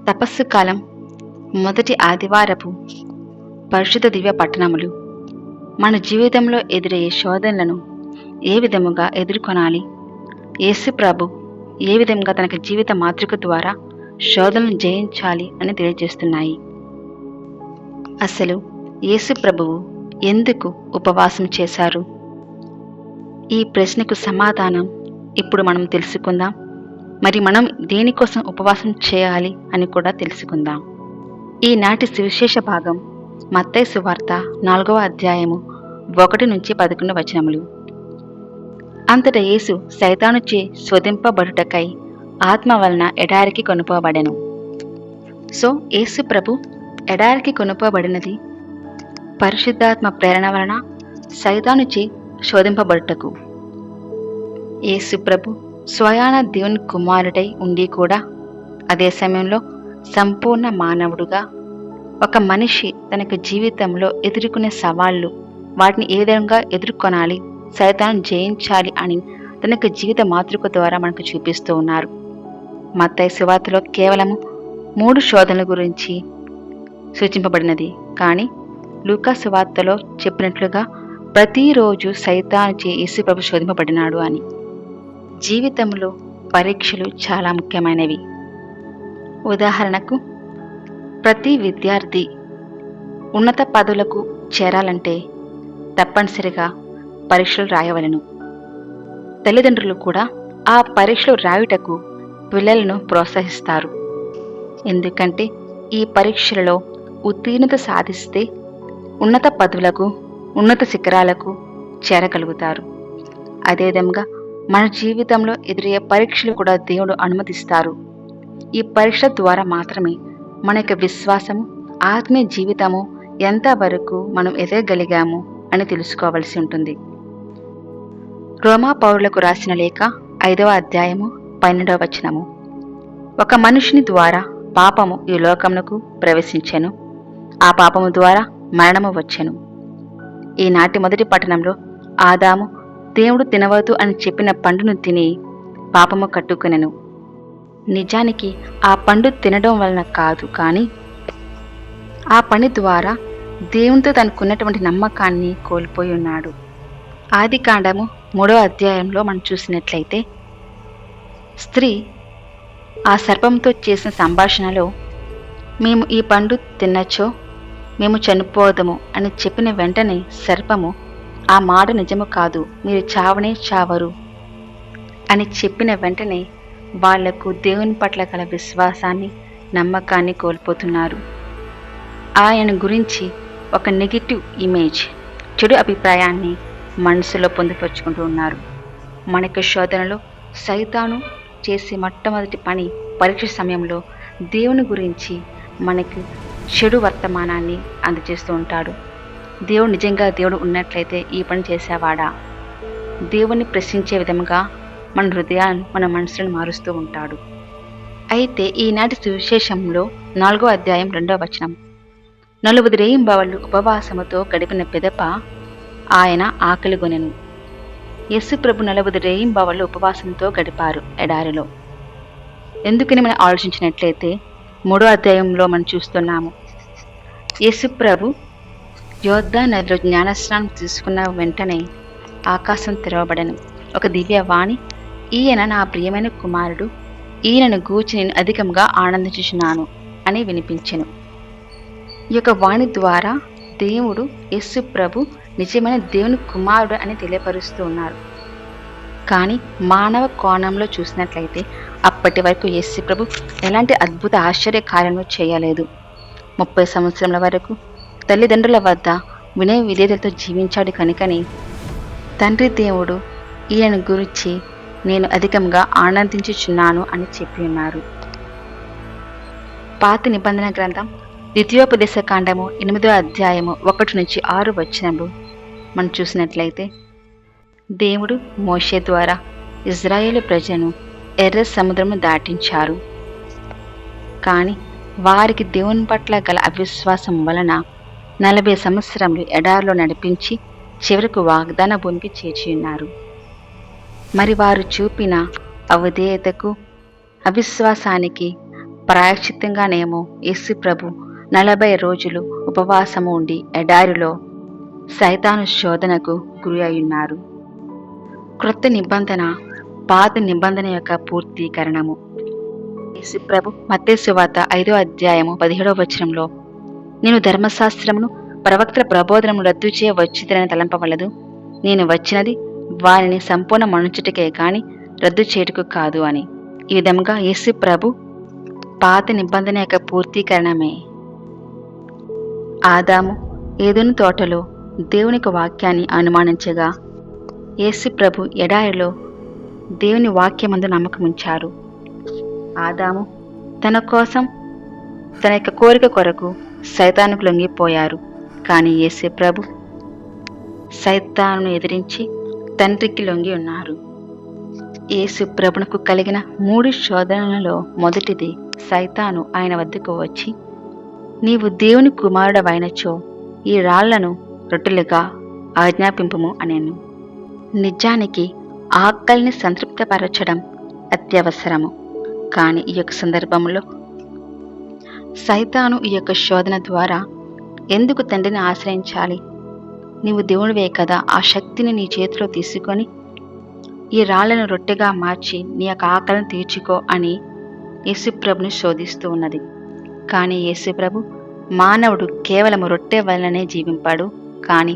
తపస్సు కాలం మొదటి ఆదివారపు పరిశుద్ధ దివ్య పట్టణములు. మన జీవితంలో ఎదురయ్యే శోధనలను ఏ విధముగా ఎదుర్కొనాలి, యేసు ప్రభు ఏ విధంగా తనకు జీవిత మాతృక ద్వారా శోధనలను జయించాలి అని తెలియజేస్తున్నాయి. అసలు యేసు ప్రభువు ఎందుకు ఉపవాసం చేశారు? ఈ ప్రశ్నకు సమాధానం ఇప్పుడు మనం తెలుసుకుందాం. మరి మనం దేనికోసం ఉపవాసం చేయాలి అని కూడా తెలుసుకుందాం. ఈనాటి సువిశేష భాగం మత్తయి సువార్త 4వ అధ్యాయము 1-11 వచనములు. అంతటా యేసు సైతానుచే శోధింపబడుటకై ఆత్మ వలన ఎడారికి కొనుపోబడెను. సో యేసు ప్రభు ఎడారికి కొనుపోబడినది పరిశుద్ధాత్మ ప్రేరణ వలన సైతానుచే శోధింపబడుటకు. యేసు ప్రభు స్వయాన దేవుని కుమారుడై ఉండి కూడా అదే సమయంలో సంపూర్ణ మానవుడుగా ఒక మనిషి తనకు జీవితంలో ఎదుర్కొనే సవాళ్లు, వాటిని ఏ విధంగా ఎదుర్కొనాలి, సైతాన్ని జయించాలి అని తనకు జీవిత మాతృక ద్వారా మనకు చూపిస్తూ ఉన్నారు. మత్తయి సువార్తలో కేవలము 3 శోధనల గురించి సూచింపబడినది. కానీ లూకా సువార్తలో చెప్పినట్లుగా ప్రతిరోజు సైతానుచే యేసు ప్రభు శోధింపబడినాడు అని. జీవితంలో పరీక్షలు చాలా ముఖ్యమైనవి. ఉదాహరణకు, ప్రతి విద్యార్థి ఉన్నత పదవులకు చేరాలంటే తప్పనిసరిగా పరీక్షలు రాయవలెను. తల్లిదండ్రులు కూడా ఆ పరీక్షలు రాయుటకు పిల్లలను ప్రోత్సహిస్తారు. ఎందుకంటే ఈ పరీక్షలలో ఉత్తీర్ణత సాధిస్తే ఉన్నత పదవులకు, ఉన్నత శిఖరాలకు చేరగలుగుతారు. అదేవిధంగా మన జీవితంలో ఎదురయ్యే పరీక్షలు కూడా దేవుడు అనుమతిస్తారు. ఈ పరీక్షల ద్వారా మాత్రమే మన యొక్క విశ్వాసము, ఆత్మీయ జీవితము ఎంతవరకు మనం ఎదగగలిగాము అని తెలుసుకోవాల్సి ఉంటుంది. రోమా పౌరులకు రాసిన లేఖ 5వ అధ్యాయము 12వ వచనము. ఒక మనుషుని ద్వారా పాపము ఈ లోకమునకు ప్రవేశించెను, ఆ పాపము ద్వారా మరణము వచ్చెను. ఈనాటి మొదటి పట్టణంలో ఆదాము దేవుడు తినవద్దు అని చెప్పిన పండును తిని పాపము కట్టుకొనెను. నిజానికి ఆ పండు తినడం వలన కాదు, కానీ ఆ పని ద్వారా దేవునితో తనకున్నటువంటి నమ్మకాన్ని కోల్పోయి ఉన్నాడు. ఆది కాండము 3వ అధ్యాయంలో మనం చూసినట్లయితే స్త్రీ ఆ సర్పంతో చేసిన సంభాషణలో మేము ఈ పండు తినచ్చో మేము చనిపోదము అని చెప్పిన వెంటనే సర్పము ఆ మాట నిజము కాదు, మీరు చావనే చావరు అని చెప్పిన వెంటనే వాళ్లకు దేవుని పట్ల గల విశ్వాసాన్ని, నమ్మకాన్ని కోల్పోతున్నారు. ఆయన గురించి ఒక నెగిటివ్ ఇమేజ్, చెడు అభిప్రాయాన్ని మనసులో పొందుపరుచుకుంటూ ఉన్నారు. మనకు శోధనలో సైతాను చేసే మొట్టమొదటి పని పరీక్ష సమయంలో దేవుని గురించి మనకు చెడు వర్తమానాన్ని అందజేస్తూ ఉంటాడు. దేవుడు నిజంగా దేవుడు ఉన్నట్లయితే ఈ పని చేసేవాడా? దేవుణ్ణి ప్రశ్నించే విధంగా మన హృదయాన్ని, మన మనసులను మారుస్తూ ఉంటాడు. అయితే ఈనాటి సువిశేషంలో 4వ అధ్యాయం 2వ వచనం. 40 రేయింబవళ్ళు ఉపవాసముతో గడిపిన పిదప ఆయన ఆకలిగొనెను. యేసు ప్రభు 40 రేయింబవళ్ళు ఉపవాసంతో గడిపారు ఎడారిలో. ఎందుకని మనం ఆలోచించినట్లయితే 3వ అధ్యాయంలో మనం చూస్తున్నాము, యేసు ప్రభు యోర్దా నదిలో జ్ఞానస్నానం తీసుకున్న వెంటనే ఆకాశం తెరవబడెను. ఒక దివ్యవాణి, ఈయన నా ప్రియమైన కుమారుడు, ఈయనను గూర్చి నేను అధికంగా ఆనందించుచున్నాను అని వినిపించెను. ఈ యొక్క వాణి ద్వారా దేవుడు యేసు ప్రభు నిజమైన దేవుని కుమారుడు అని తెలియపరుస్తూ ఉన్నారు. కానీ మానవ కోణంలో చూసినట్లయితే అప్పటి వరకు యేసు ప్రభు ఎలాంటి అద్భుత ఆశ్చర్య కార్యము చేయలేదు. 30 సంవత్సరముల వరకు తల్లిదండ్రుల వద్ద వినయ విధేయతలతో జీవించాడు. కనుకని తండ్రి దేవుడు ఈయన గురించి నేను అధికంగా ఆనందించుచున్నాను అని చెప్పి ఉన్నారు. పాత నిబంధన గ్రంథం ద్వితీయోపదేశ కాండము 8వ అధ్యాయము 1-6 వచనములు మనం చూసినట్లయితే దేవుడు మోషే ద్వారా ఇజ్రాయేలు ప్రజలను ఎర్ర సముద్రమును దాటించారు. కానీ వారికి దేవుని పట్ల గల అవిశ్వాసం వలన 40 సంవత్సరములు ఎడారిలో నడిపించి చివరకు వాగ్దాన భూమికి చేర్చి ఉన్నారు. మరి వారు చూపిన అవిధేయతకు, అవిశ్వాసానికి ప్రాయశ్చిత్తంగానేమో యేసు ప్రభు 40 రోజులు ఉపవాసము ఉండి ఎడారిలో సైతాను శోధనకు గురి అయ్యున్నారు. క్రొత్త నిబంధన పాత నిబంధన యొక్క పూర్తీకరణము. యేసు ప్రభు మత్తయి సువార్త 5వ అధ్యాయము 17వ వచనంలో, నేను ధర్మశాస్త్రమును ప్రవక్తల ప్రబోధనము రద్దు చేయ వచ్చిదనని తలంపవలదు, నేను వచ్చినది వారిని సంపూర్ణ మనుచుటకే కాని రద్దు చేయుటకు కాదు అని. ఈ విధముగా యేసు ప్రభు పాత నిబంధన యొక్క పూర్తీకరణమే. ఆదాము ఏదెను తోటలో దేవునికి వాక్యాన్ని అనుమానించగా యేసు ప్రభు ఎడారిలో దేవుని వాక్యమందు నమ్మకముంచారు. ఆదాము తన కోసం తన యొక్క కోరిక కొరకు సైతానుకు లొంగిపోయారు. కానీ యేసు ప్రభు సైతానును ఎదిరించి తండ్రికి లొంగి ఉన్నారు. యేసు ప్రభునకు కలిగిన 3 శోధనలలో మొదటిది, సైతాను ఆయన వద్దకు వచ్చి, నీవు దేవుని కుమారుడవైనచో ఈ రాళ్లను రొట్టెలుగా ఆజ్ఞాపింపుము అనేను. నిజానికి ఆకలిని సంతృప్తపరచడం అత్యవసరము. కానీ ఈ యొక్క సందర్భంలో సైతాను ఈ యొక్క శోధన ద్వారా ఎందుకు తండ్రిని ఆశ్రయించాలి? నీవు దేవుడివే కదా, ఆ శక్తిని నీ చేతిలో తీసుకొని ఈ రాళ్లను రొట్టెగా మార్చి నీ యొక్క ఆకలిని తీర్చుకో అని యేసుప్రభుని శోధిస్తూ ఉన్నది. కానీ యేసుప్రభు మానవుడు కేవలం రొట్టె వలననే జీవింపాడు, కానీ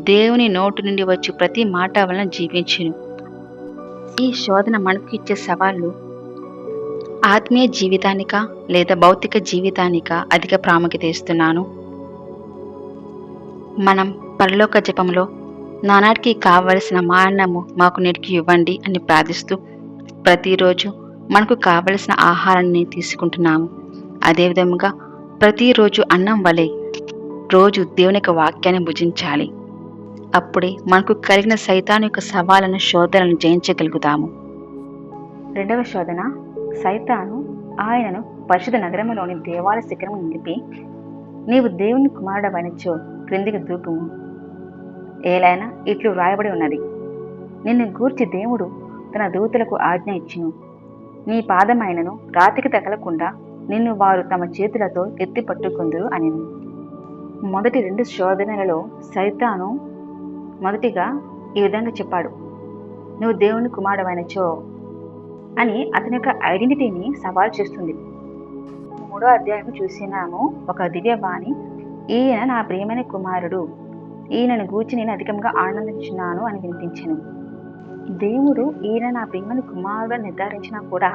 దేవుని నోటి నుండి వచ్చి ప్రతి మాట వలన జీవించును. ఈ శోధన మనకు ఇచ్చే సవాళ్ళు ఆత్మీయ జీవితానిక లేదా భౌతిక జీవితానిక అధిక ప్రాముఖ్యత ఇస్తున్నాను. మనం పరలోక జపంలో నానాటికి కావలసిన మాన్నము మాకు నేటికి ఇవ్వండి అని ప్రార్థిస్తూ ప్రతిరోజు మనకు కావలసిన ఆహారాన్ని తీసుకుంటున్నాము. అదేవిధంగా ప్రతిరోజు అన్నం వలె రోజు దేవుని యొక్క వాక్యాన్ని భుజించాలి. అప్పుడే మనకు కలిగిన సైతాను యొక్క సవాలను శోధనలను జయించగలుగుతాము. 2వ శోధన, సైతాను ఆయనను పరిశుద్ధ నగరంలోని దేవాలయ శిఖరము నిలిపి, నీవు దేవుని కుమారుడవైనచో క్రిందికి దూకుము, ఏలైనా ఇట్లు వ్రాయబడి ఉన్నది, నిన్ను గూర్చి దేవుడు తన దూతలకు ఆజ్ఞ ఇచ్చును, నీ పాదమైనను రాతికి తగలకుండా నిన్ను వారు తమ చేతులతో ఎత్తి పట్టుకుందురు అని. మొదటి 2 శోధనలలో సైతాను మొదటిగా ఈ విధంగా చెప్పాడు, నువ్వు దేవుని కుమారుడవైనచో అని అతని యొక్క ఐడెంటిటీని సవాల్ చేస్తుంది. 3వ అధ్యాయం చూసినాము, ఒక దివ్యవాణి, ఈయన నా ప్రియమైన కుమారుడు, ఈయనను గూర్చి నేను అధికంగా ఆనందించున్నాను అని వినిపించాను. దేవుడు ఈయన నా ప్రియమైన కుమారుడు నిర్ధారించినా కూడా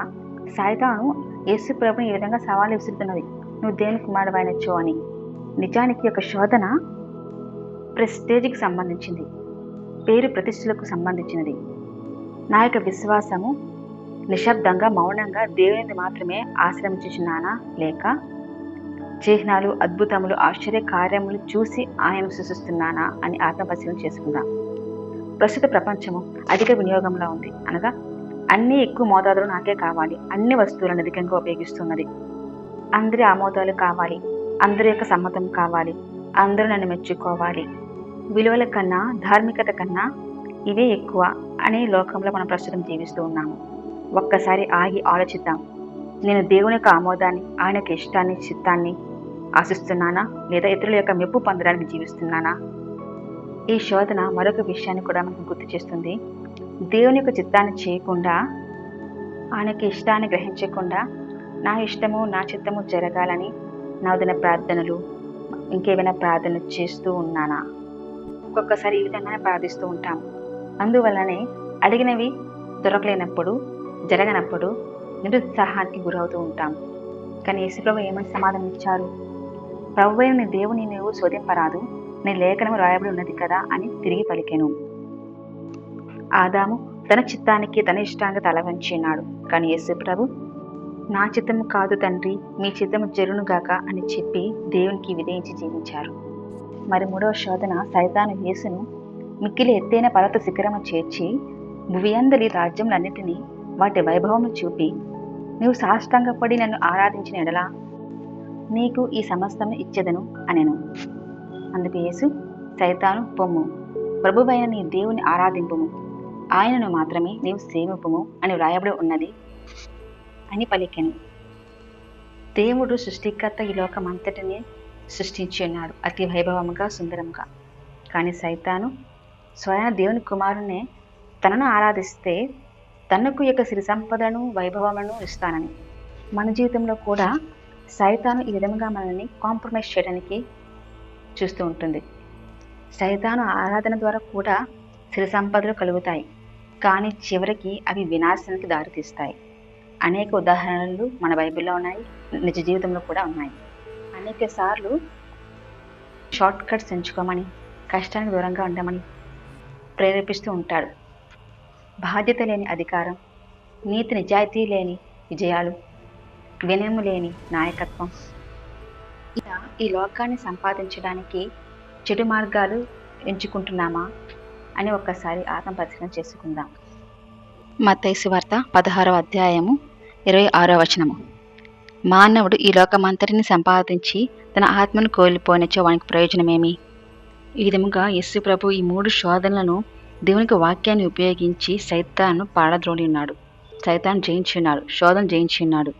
సైతాను యేసు ప్రభుని ఈ విధంగా సవాలు విసురుతున్నది, నువ్వు దేవుని కుమారుడవైనచో అని. నిజానికి యొక్క శోధన ప్రెస్టేజ్కి సంబంధించింది, పేరు ప్రతిష్టలకు సంబంధించినది. నా యొక్క విశ్వాసము నిశ్శబ్దంగా మౌనంగా దేవుని మాత్రమే ఆశ్రయించుచున్నానా, లేక చిహ్నాలు అద్భుతములు ఆశ్చర్య కార్యములు చూసి ఆయన సూచిస్తున్నానా అని ఆత్మపరిశీలన చేసుకుందాం. ప్రస్తుత ప్రపంచము అధిక వినియోగంలో ఉంది, అనగా అన్నీ ఎక్కువ మోతాదులు నాకే కావాలి, అన్ని వస్తువులను అధికంగా ఉపయోగిస్తున్నది. అందరి ఆమోదాలు కావాలి, అందరి యొక్క సమ్మతం కావాలి, అందరూ నన్ను మెచ్చుకోవాలి, విలువల కన్నా ధార్మికత కన్నా ఇవే ఎక్కువ అనే లోకంలో మనం ప్రస్తుతం జీవిస్తూ ఉన్నాము. ఒక్కసారి ఆగి ఆలోచిద్దాం, నేను దేవుని యొక్క ఆమోదాన్ని, ఆయన యొక్క ఇష్టాన్ని, చిత్తాన్ని ఆశిస్తున్నానా, లేదా ఇతరుల యొక్క మెప్పు పొందడానికి జీవిస్తున్నానా? ఈ శోధన మరొక విషయాన్ని కూడా మనకు గుర్తు చేస్తుంది. దేవుని యొక్క చిత్తాన్ని చేయకుండా, ఆయన యొక్క ఇష్టాన్ని గ్రహించకుండా నా ఇష్టము నా చిత్తము జరగాలని నా ఉదయ ప్రార్థనలు ఇంకేమైనా ప్రార్థనలు చేస్తూ ఉన్నానా? ఒక్కొక్కసారి ఈ విధంగానే ప్రార్థిస్తూ ఉంటాం. అందువల్లనే అడిగినవి దొరకలేనప్పుడు, జరగనప్పుడు నిరుత్సాహానికి గురవుతూ ఉంటాం. కానీ యేసుప్రభు ఏమని సమాధానం ఇచ్చారు? ప్రభువైన నీ దేవుని నువ్వు శోధింపరాదు, నీ లేఖనము రాయబడి ఉన్నది కదా అని తిరిగి పలికెను. ఆదాము తన చిత్తానికి తన ఇష్టానికి తల వంచినాడు. కానీ యేసుప్రభు నా చిత్తము కాదు తండ్రి, మీ చిత్తము జరునుగాక అని చెప్పి దేవునికి విధేయించి జీవించారు. మరి 3వ శోధన, సైతాను యేసును మిక్కిలి ఎత్తైన పర్వత శిఖరము చేర్చి భువియందలి రాజ్యములన్నిటినీ వాటి వైభవము చూపి, నీవు సాష్టాంగపడి నన్ను ఆరాధించిన ఎడలా నీకు ఈ సమస్తము ఇచ్చెదను అనెను. అందుకు యేసు, సైతాను పొమ్ము, ప్రభువైన నీ దేవుని ఆరాధింపుము, ఆయనను మాత్రమే నీవు సేవింపుము అని వ్రాయబడి ఉన్నది అని పలికెను. దేవుడు సృష్టికర్త ఈ లోకమంతటిని సృష్టించి ఉన్నాడు అతి వైభవముగా, సుందరముగా. కానీ సైతాను స్వయం దేవుని కుమారునే తనను ఆరాధిస్తే తనకు యొక్క సిరి సంపదను, వైభవమును ఇస్తానని, మన జీవితంలో కూడా సైతాను ఈ విధంగా మనల్ని కాంప్రమైజ్ చేయడానికి చూస్తూ ఉంటుంది. సైతాను ఆరాధన ద్వారా కూడా సిరి సంపదలు కలుగుతాయి, కానీ చివరికి అవి వినాశానికి దారితీస్తాయి. అనేక ఉదాహరణలు మన బైబిల్లో ఉన్నాయి, నిజ జీవితంలో కూడా ఉన్నాయి. అనేక సార్లు షార్ట్ కట్స్ ఎంచుకోమని, కష్టానికి దూరంగా ఉండమని ప్రేరేపిస్తూ ఉంటాడు. బాధ్యత లేని అధికారం, నీతి నిజాయితీ లేని విజయాలు, వినయము లేని నాయకత్వం, ఇలా ఈ లోకాన్ని సంపాదించడానికి చెడు మార్గాలు ఎంచుకుంటున్నామా అని ఒక్కసారి ఆత్మపరిశీలన చేసుకుందాం. మత్తయి సువార్త 16వ అధ్యాయము 26వ వచనము. మానవుడు ఈ లోకమంతటిని సంపాదించి తన ఆత్మను కోల్పోనిచో వానికి ప్రయోజనమేమి? ఈ విధముగా యేసు ప్రభు ఈ 3 శోధనలను దేవునికి వాక్యాన్ని ఉపయోగించి సైతాను పాడద్రోలి ఉన్నాడు. సైతాను జయించి ఉన్నాడు, శోధన జయించి ఉన్నాడు.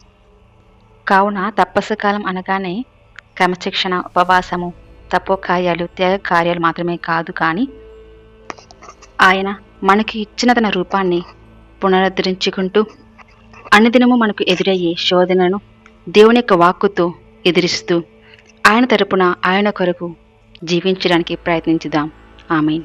కావున తపస్సు కాలం అనగానే క్రమశిక్షణ, ఉపవాసము, తపోకార్యాలు, త్యాగ కార్యాలు మాత్రమే కాదు, కానీ ఆయన మనకి ఇచ్చిన తన రూపాన్ని పునరుద్ధరించుకుంటూ అనుదినము మనకు ఎదురయ్యే శోధనను దేవుని యొక్క వాక్కుతో ఎదిరిస్తూ ఆయన తరపున ఆయన కొరకు జీవించడానికి ప్రయత్నించుదాం. ఆమేన్.